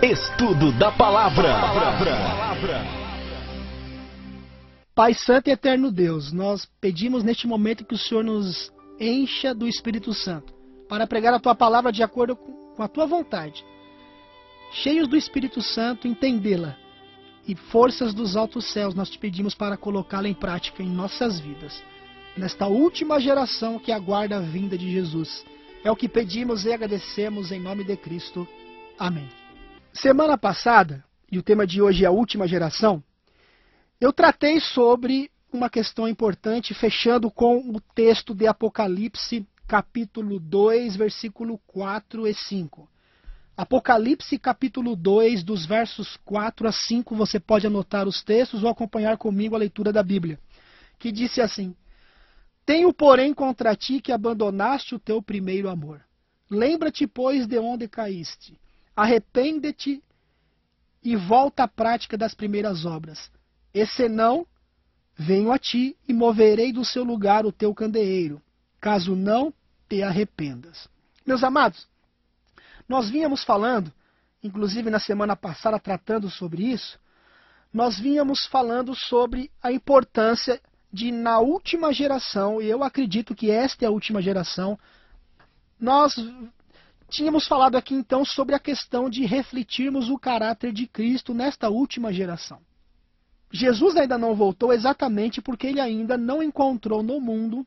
Estudo da Palavra. Pai Santo e Eterno Deus, nós pedimos neste momento que o Senhor nos encha do Espírito Santo, para pregar a Tua Palavra de acordo com a Tua vontade. Cheios do Espírito Santo, entendê-la, e forças dos altos céus nós te pedimos para colocá-la em prática em nossas vidas, nesta última geração que aguarda a vinda de Jesus. É o que pedimos e agradecemos em nome de Cristo. Amém. Semana passada, e o tema de hoje é a última geração, eu tratei sobre uma questão importante, fechando com o texto de Apocalipse, capítulo 2, versículo 4 e 5. Apocalipse, capítulo 2, dos versos 4 a 5, você pode anotar os textos ou acompanhar comigo a leitura da Bíblia, que disse assim: Tenho, porém, contra ti que abandonaste o teu primeiro amor. Lembra-te, pois, de onde caíste. Arrepende-te e volta à prática das primeiras obras. E senão, venho a ti e moverei do seu lugar o teu candeeiro, caso não te arrependas. Meus amados, nós vínhamos falando, inclusive na semana passada tratando sobre isso, nós vínhamos falando sobre a importância de, na última geração, e eu acredito que esta é a última geração, nós tínhamos falado aqui então sobre a questão de refletirmos o caráter de Cristo nesta última geração. Jesus ainda não voltou exatamente porque ele ainda não encontrou no mundo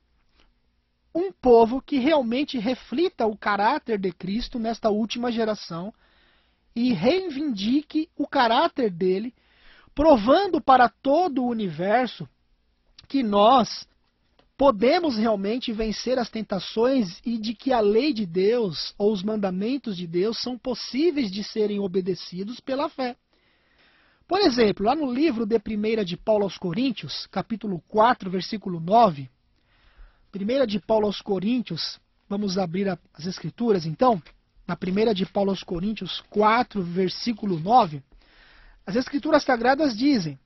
um povo que realmente reflita o caráter de Cristo nesta última geração e reivindique o caráter dele, provando para todo o universo que nós podemos realmente vencer as tentações e de que a lei de Deus ou os mandamentos de Deus são possíveis de serem obedecidos pela fé. Por exemplo, lá no livro de 1 de Paulo aos Coríntios, capítulo 4, versículo 9, 1 de Paulo aos Coríntios, vamos abrir as Escrituras então, na 1 de Paulo aos Coríntios 4, versículo 9, as Escrituras Sagradas dizem: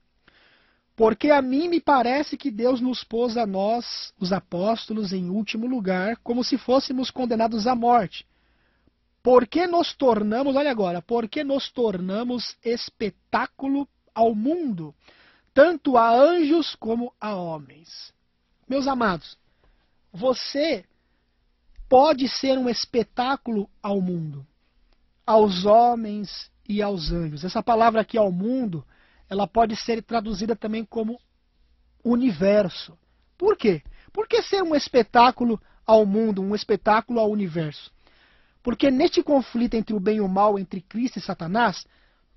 Porque a mim me parece que Deus nos pôs a nós, os apóstolos, em último lugar, como se fôssemos condenados à morte. Porque nos tornamos, olha agora, porque nos tornamos espetáculo ao mundo, tanto a anjos como a homens. Meus amados, você pode ser um espetáculo ao mundo, aos homens e aos anjos. Essa palavra aqui, ao mundo, ela pode ser traduzida também como universo. Por quê? Por que ser um espetáculo ao mundo, um espetáculo ao universo? Porque neste conflito entre o bem e o mal, entre Cristo e Satanás,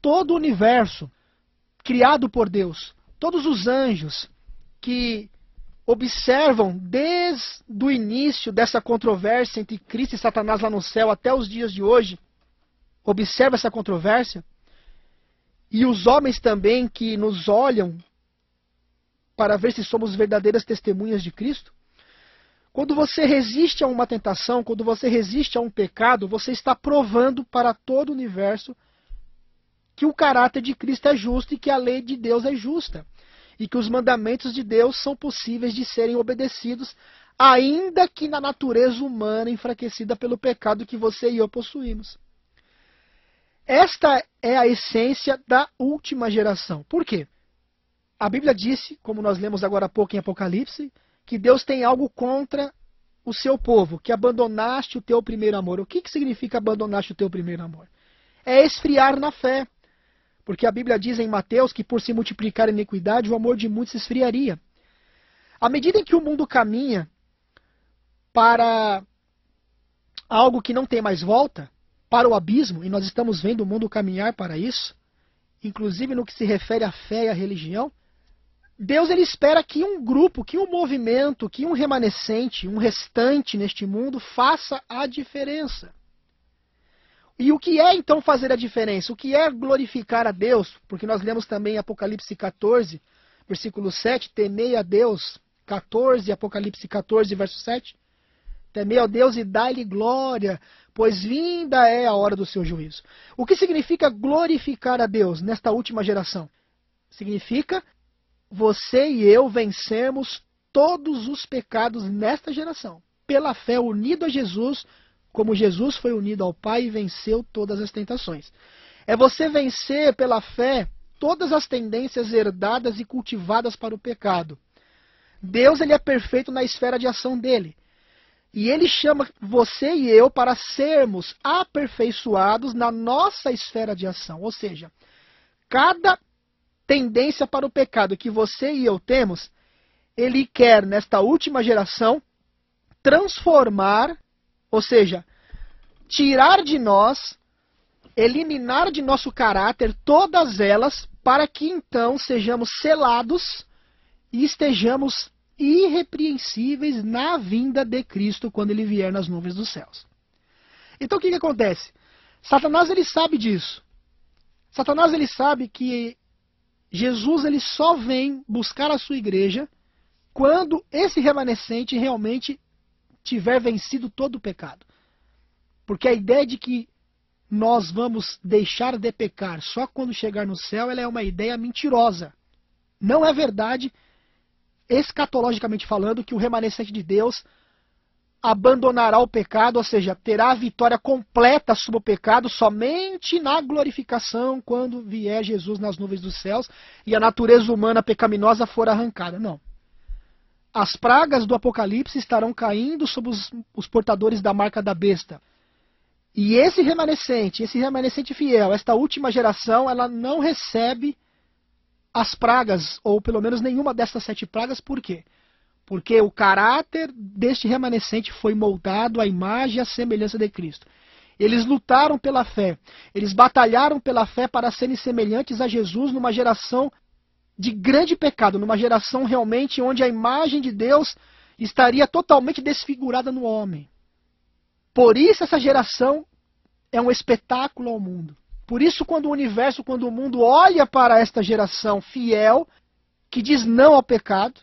todo o universo criado por Deus, todos os anjos que observam desde o início dessa controvérsia entre Cristo e Satanás lá no céu até os dias de hoje, observa essa controvérsia, e os homens também que nos olham para ver se somos verdadeiras testemunhas de Cristo. Quando você resiste a uma tentação, quando você resiste a um pecado, você está provando para todo o universo que o caráter de Cristo é justo e que a lei de Deus é justa. E que os mandamentos de Deus são possíveis de serem obedecidos, ainda que na natureza humana enfraquecida pelo pecado que você e eu possuímos. Esta é a essência da última geração. Por quê? A Bíblia disse, como nós lemos agora há pouco em Apocalipse, que Deus tem algo contra o seu povo, que abandonaste o teu primeiro amor. O que significa abandonaste o teu primeiro amor? É esfriar na fé. Porque a Bíblia diz em Mateus que por se multiplicar a iniquidade, o amor de muitos se esfriaria. À medida em que o mundo caminha para algo que não tem mais volta, para o abismo, e nós estamos vendo o mundo caminhar para isso, inclusive no que se refere à fé e à religião, Deus ele espera que um grupo, que um movimento, que um remanescente, um restante neste mundo faça a diferença. E o que é então fazer a diferença? O que é glorificar a Deus? Porque nós lemos também em Apocalipse 14, versículo 7, temei a Deus, 14, Apocalipse 14, verso 7. Temei a Deus e dai-lhe glória, pois vinda é a hora do seu juízo. O que significa glorificar a Deus nesta última geração? Significa você e eu vencemos todos os pecados nesta geração, pela fé unido a Jesus, como Jesus foi unido ao Pai e venceu todas as tentações. É você vencer pela fé todas as tendências herdadas e cultivadas para o pecado. Deus, ele é perfeito na esfera de ação dele. E ele chama você e eu para sermos aperfeiçoados na nossa esfera de ação. Ou seja, cada tendência para o pecado que você e eu temos, ele quer, nesta última geração, transformar, ou seja, tirar de nós, eliminar de nosso caráter todas elas, para que então sejamos selados e estejamos irrepreensíveis na vinda de Cristo quando ele vier nas nuvens dos céus. Então o que acontece? Satanás, ele sabe disso. Satanás, ele sabe que Jesus, ele só vem buscar a sua igreja quando esse remanescente realmente tiver vencido todo o pecado. Porque a ideia de que nós vamos deixar de pecar só quando chegar no céu, ela é uma ideia mentirosa. Não é verdade, escatologicamente falando, que o remanescente de Deus abandonará o pecado, ou seja, terá a vitória completa sobre o pecado somente na glorificação, quando vier Jesus nas nuvens dos céus e a natureza humana pecaminosa for arrancada. Não. As pragas do Apocalipse estarão caindo sobre os portadores da marca da besta. E esse remanescente fiel, esta última geração, ela não recebe as pragas, ou pelo menos nenhuma dessas 7 pragas. Por quê? Porque o caráter deste remanescente foi moldado à imagem e à semelhança de Cristo. Eles lutaram pela fé, eles batalharam pela fé para serem semelhantes a Jesus numa geração de grande pecado, numa geração realmente onde a imagem de Deus estaria totalmente desfigurada no homem. Por isso essa geração é um espetáculo ao mundo. Por isso quando o mundo olha para esta geração fiel, que diz não ao pecado,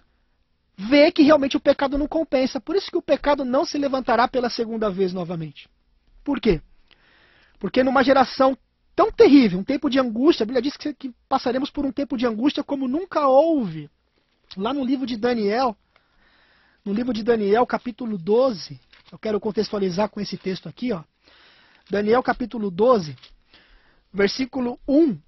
vê que realmente o pecado não compensa. Por isso que o pecado não se levantará pela segunda vez novamente. Por quê? Porque numa geração tão terrível, um tempo de angústia, a Bíblia diz que passaremos por um tempo de angústia como nunca houve. Lá no livro de Daniel, capítulo 12, eu quero contextualizar com esse texto aqui, ó. Daniel capítulo 12, versículo 1,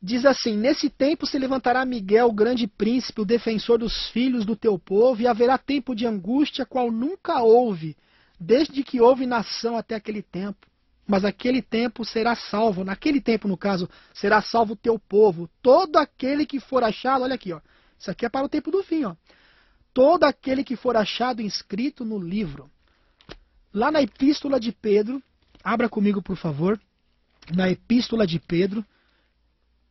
diz assim: Nesse tempo se levantará Miguel, o grande príncipe, o defensor dos filhos do teu povo, e haverá tempo de angústia, qual nunca houve, desde que houve nação até aquele tempo. Mas aquele tempo será salvo, naquele tempo, no caso, será salvo o teu povo, todo aquele que for achado, olha aqui, ó, isso aqui é para o tempo do fim, ó, todo aquele que for achado inscrito no livro. Lá na epístola de Pedro, abra comigo por favor, na epístola de Pedro,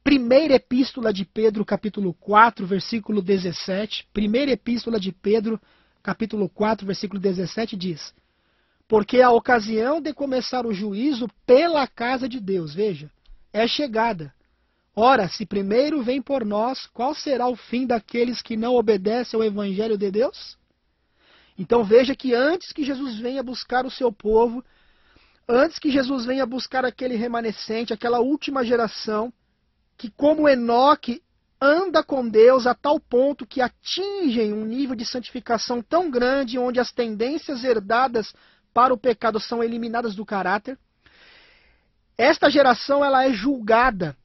primeira epístola de Pedro, capítulo 4, versículo 17, primeira epístola de Pedro, capítulo 4, versículo 17 diz: Porque a ocasião de começar o juízo pela casa de Deus, veja, é chegada. Ora, se primeiro vem por nós, qual será o fim daqueles que não obedecem ao evangelho de Deus? Então veja que antes que Jesus venha buscar o seu povo, antes que Jesus venha buscar aquele remanescente, aquela última geração, que como Enoque anda com Deus a tal ponto que atingem um nível de santificação tão grande, onde as tendências herdadas para o pecado são eliminadas do caráter. Esta geração, ela é julgada.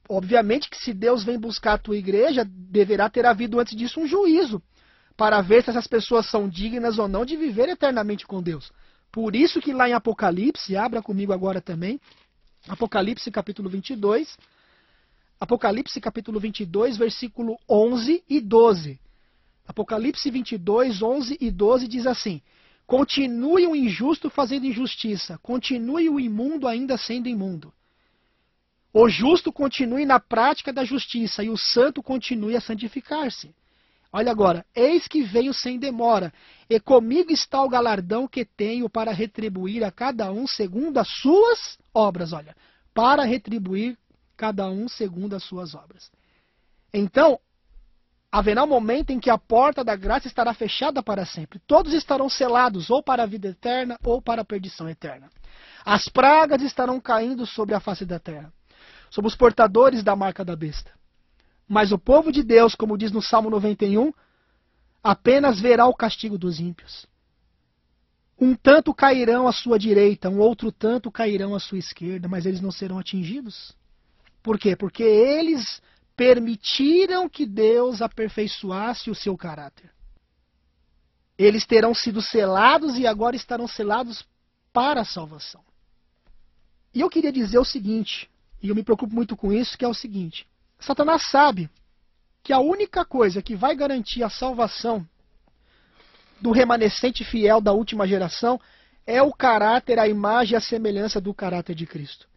Obviamente que se Deus vem buscar a tua igreja, deverá ter havido antes disso um juízo, para ver se essas pessoas são dignas ou não de viver eternamente com Deus. Por isso que lá em Apocalipse, abra comigo agora também, Apocalipse capítulo 22, Apocalipse capítulo 22, versículo 11 e 12. Apocalipse 22, 11 e 12 diz assim: Continue o injusto fazendo injustiça, continue o imundo ainda sendo imundo. O justo continue na prática da justiça e o santo continue a santificar-se. Olha agora, eis que venho sem demora, e comigo está o galardão que tenho para retribuir a cada um segundo as suas obras. Olha, para retribuir cada um segundo as suas obras. Então, haverá um momento em que a porta da graça estará fechada para sempre. Todos estarão selados ou para a vida eterna ou para a perdição eterna. As pragas estarão caindo sobre a face da terra, sobre os portadores da marca da besta. Mas o povo de Deus, como diz no Salmo 91, apenas verá o castigo dos ímpios. Um tanto cairão à sua direita, um outro tanto cairão à sua esquerda, mas eles não serão atingidos. Por quê? Porque eles permitiram que Deus aperfeiçoasse o seu caráter. Eles terão sido selados e agora estarão selados para a salvação. E eu queria dizer o seguinte, e eu me preocupo muito com isso, que é o seguinte: Satanás sabe que a única coisa que vai garantir a salvação do remanescente fiel da última geração é o caráter, a imagem e a semelhança do caráter de Cristo.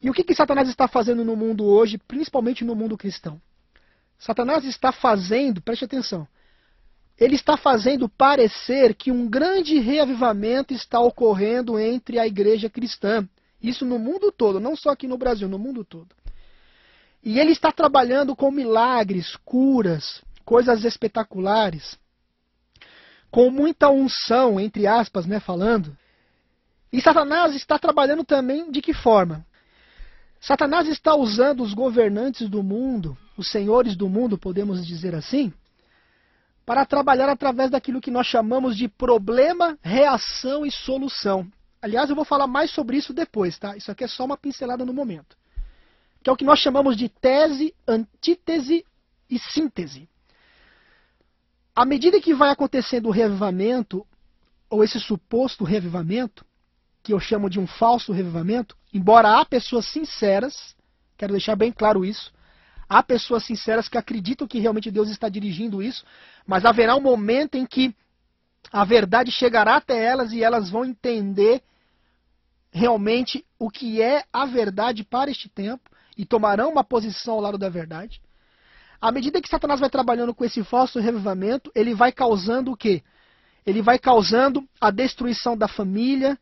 E o que Satanás está fazendo no mundo hoje, principalmente no mundo cristão? Satanás está fazendo, preste atenção, ele está fazendo parecer que um grande reavivamento está ocorrendo entre a igreja cristã. Isso no mundo todo, não só aqui no Brasil, no mundo todo. E ele está trabalhando com milagres, curas, coisas espetaculares, com muita unção, entre aspas, né, falando. E Satanás está trabalhando também de que forma? Satanás está usando os governantes do mundo, os senhores do mundo, podemos dizer assim, para trabalhar através daquilo que nós chamamos de problema, reação e solução. Aliás, eu vou falar mais sobre isso depois, tá? Isso aqui é só uma pincelada no momento. Que é o que nós chamamos de tese, antítese e síntese. À medida que vai acontecendo o reavivamento, ou esse suposto reavivamento, que eu chamo de um falso reavivamento, embora há pessoas sinceras, quero deixar bem claro isso, há pessoas sinceras que acreditam que realmente Deus está dirigindo isso, mas haverá um momento em que a verdade chegará até elas e elas vão entender realmente o que é a verdade para este tempo e tomarão uma posição ao lado da verdade. À medida que Satanás vai trabalhando com esse falso reavivamento, ele vai causando o quê? Ele vai causando a destruição da família,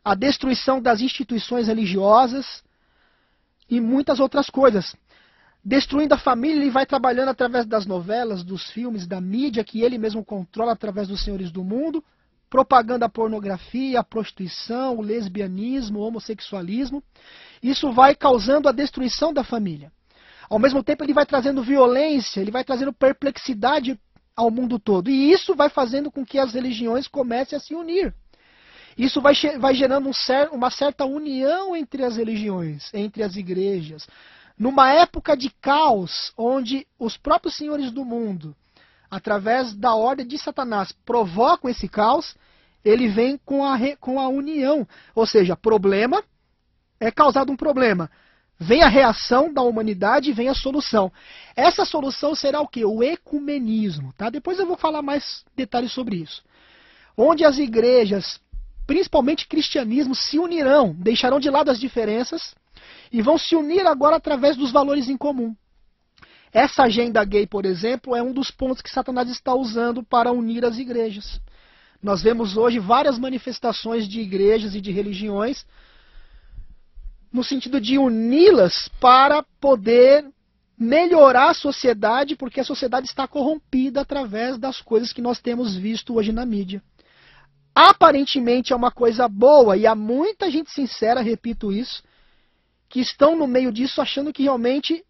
a destruição das instituições religiosas e muitas outras coisas. Destruindo a família, ele vai trabalhando através das novelas, dos filmes, da mídia que ele mesmo controla através dos senhores do mundo, propagando a pornografia, a prostituição, o lesbianismo, o homossexualismo. Isso vai causando a destruição da família. Ao mesmo tempo, ele vai trazendo violência, ele vai trazendo perplexidade ao mundo todo. E isso vai fazendo com que as religiões comecem a se unir. Isso vai gerando uma certa união entre as religiões, entre as igrejas. Numa época de caos, onde os próprios senhores do mundo, através da ordem de Satanás, provocam esse caos, ele vem com a união. Ou seja, problema é causado um problema. Vem a reação da humanidade e vem a solução. Essa solução será o quê? O ecumenismo. Tá? Depois eu vou falar mais detalhes sobre isso. Onde as igrejas, principalmente cristianismo, se unirão, deixarão de lado as diferenças e vão se unir agora através dos valores em comum. Essa agenda gay, por exemplo, é um dos pontos que Satanás está usando para unir as igrejas. Nós vemos hoje várias manifestações de igrejas e de religiões no sentido de uni-las para poder melhorar a sociedade, porque a sociedade está corrompida através das coisas que nós temos visto hoje na mídia. Aparentemente é uma coisa boa, e há muita gente sincera, repito isso, que estão no meio disso achando que realmente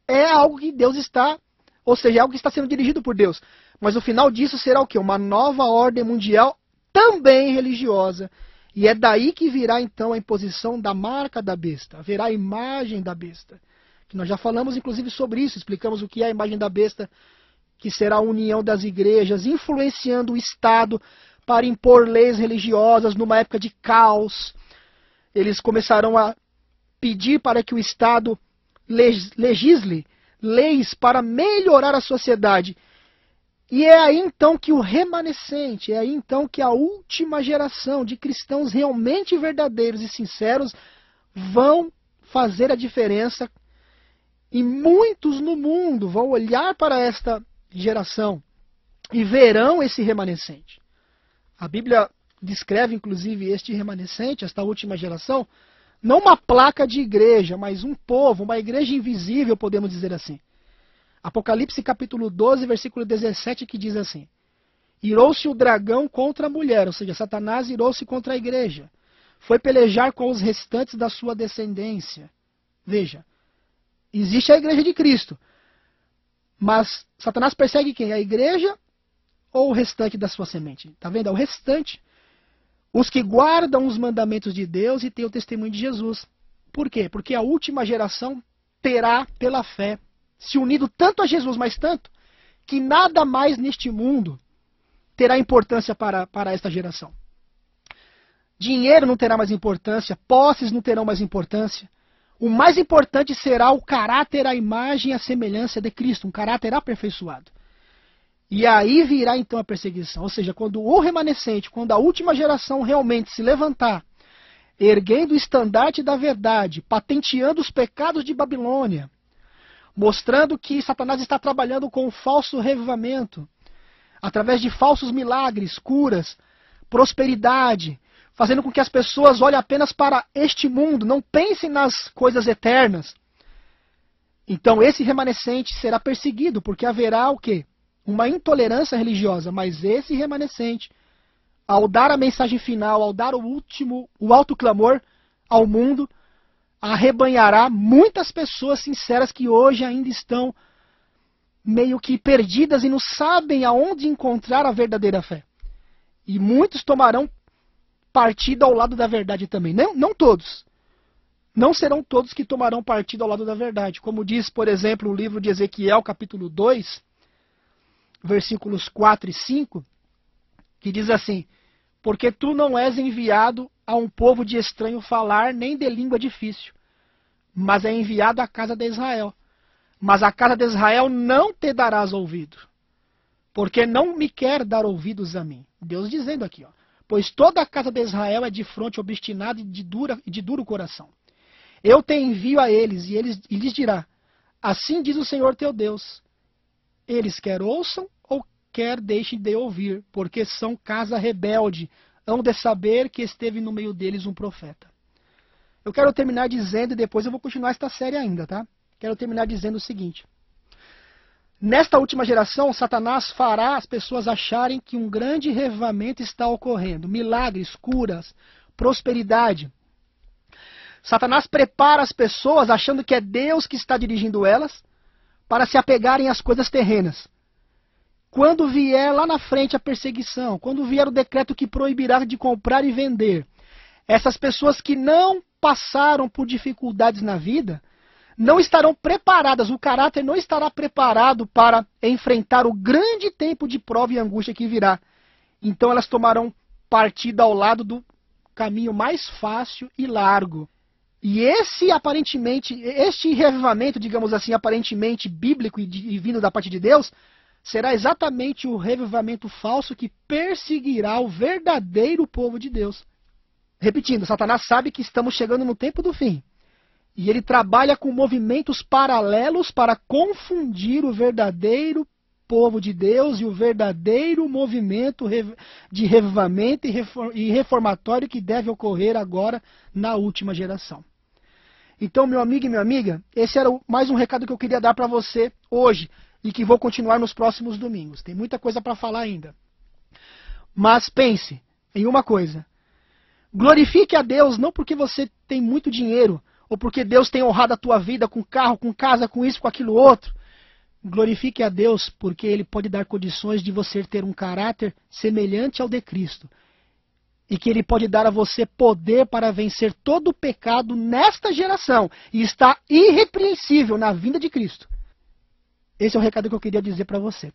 é algo que Deus está, ou seja, é algo que está sendo dirigido por Deus. Mas o final disso será o quê? Uma nova ordem mundial, também religiosa. E é daí que virá então a imposição da marca da besta, haverá a imagem da besta. Que nós já falamos inclusive sobre isso, explicamos o que é a imagem da besta, que será a união das igrejas, influenciando o Estado para impor leis religiosas numa época de caos. Eles começarão a pedir para que o Estado legisle leis para melhorar a sociedade. E é aí então que o remanescente, é aí então que a última geração de cristãos realmente verdadeiros e sinceros vão fazer a diferença. E muitos no mundo vão olhar para esta geração e verão esse remanescente. A Bíblia descreve inclusive este remanescente, esta última geração, não uma placa de igreja, mas um povo, uma igreja invisível, podemos dizer assim. Apocalipse capítulo 12, versículo 17, que diz assim: irou-se o dragão contra a mulher, ou seja, Satanás irou-se contra a igreja. Foi pelejar com os restantes da sua descendência. Veja, existe a igreja de Cristo, mas Satanás persegue quem? A igreja ou o restante da sua semente? Está vendo? É o restante. Os que guardam os mandamentos de Deus e têm o testemunho de Jesus. Por quê? Porque a última geração terá, pela fé, se unido tanto a Jesus, mas tanto, que nada mais neste mundo terá importância para esta geração. Dinheiro não terá mais importância, posses não terão mais importância. O mais importante será o caráter, a imagem e a semelhança de Cristo, um caráter aperfeiçoado. E aí virá então a perseguição, ou seja, quando o remanescente, quando a última geração realmente se levantar, erguendo o estandarte da verdade, patenteando os pecados de Babilônia, mostrando que Satanás está trabalhando com um falso revivamento, através de falsos milagres, curas, prosperidade, fazendo com que as pessoas olhem apenas para este mundo, não pensem nas coisas eternas. Então esse remanescente será perseguido, porque haverá o quê? Uma intolerância religiosa, mas esse remanescente, ao dar a mensagem final, ao dar o alto clamor ao mundo, arrebanhará muitas pessoas sinceras que hoje ainda estão meio que perdidas e não sabem aonde encontrar a verdadeira fé. E muitos tomarão partido ao lado da verdade também. Não todos. Não serão todos que tomarão partido ao lado da verdade. Como diz, por exemplo, o livro de Ezequiel, capítulo 2, versículos 4 e 5, que diz assim: porque tu não és enviado a um povo de estranho falar, nem de língua difícil, mas é enviado à casa de Israel. Mas a casa de Israel não te darás ouvido, porque não me quer dar ouvidos a mim. Deus dizendo aqui, ó, pois toda a casa de Israel é de fronte obstinada e de duro coração. Eu te envio a eles, e lhes dirá: assim diz o Senhor teu Deus, eles quer ouçam ou quer deixem de ouvir, porque são casa rebelde, hão de saber que esteve no meio deles um profeta. Eu quero terminar dizendo, e depois eu vou continuar esta série ainda, tá? Quero terminar dizendo o seguinte: nesta última geração, Satanás fará as pessoas acharem que um grande revivamento está ocorrendo, milagres, curas, prosperidade. Satanás prepara as pessoas achando que é Deus que está dirigindo elas para se apegarem às coisas terrenas. Quando vier lá na frente a perseguição, quando vier o decreto que proibirá de comprar e vender, essas pessoas que não passaram por dificuldades na vida, não estarão preparadas, o caráter não estará preparado para enfrentar o grande tempo de prova e angústia que virá. Então elas tomarão partido ao lado do caminho mais fácil e largo. E este revivamento, digamos assim, aparentemente bíblico e vindo da parte de Deus, será exatamente o revivamento falso que perseguirá o verdadeiro povo de Deus. Repetindo, Satanás sabe que estamos chegando no tempo do fim. E ele trabalha com movimentos paralelos para confundir o verdadeiro povo de Deus e o verdadeiro movimento de revivamento e reformatório que deve ocorrer agora na última geração. Então, meu amigo e minha amiga, esse era mais um recado que eu queria dar para você hoje e que vou continuar nos próximos domingos. Tem muita coisa para falar ainda. Mas pense em uma coisa. Glorifique a Deus não porque você tem muito dinheiro, ou porque Deus tem honrado a tua vida com carro, com casa, com isso, com aquilo outro. Glorifique a Deus porque Ele pode dar condições de você ter um caráter semelhante ao de Cristo. E que Ele pode dar a você poder para vencer todo o pecado nesta geração. E está irrepreensível na vinda de Cristo. Esse é o recado que eu queria dizer para você.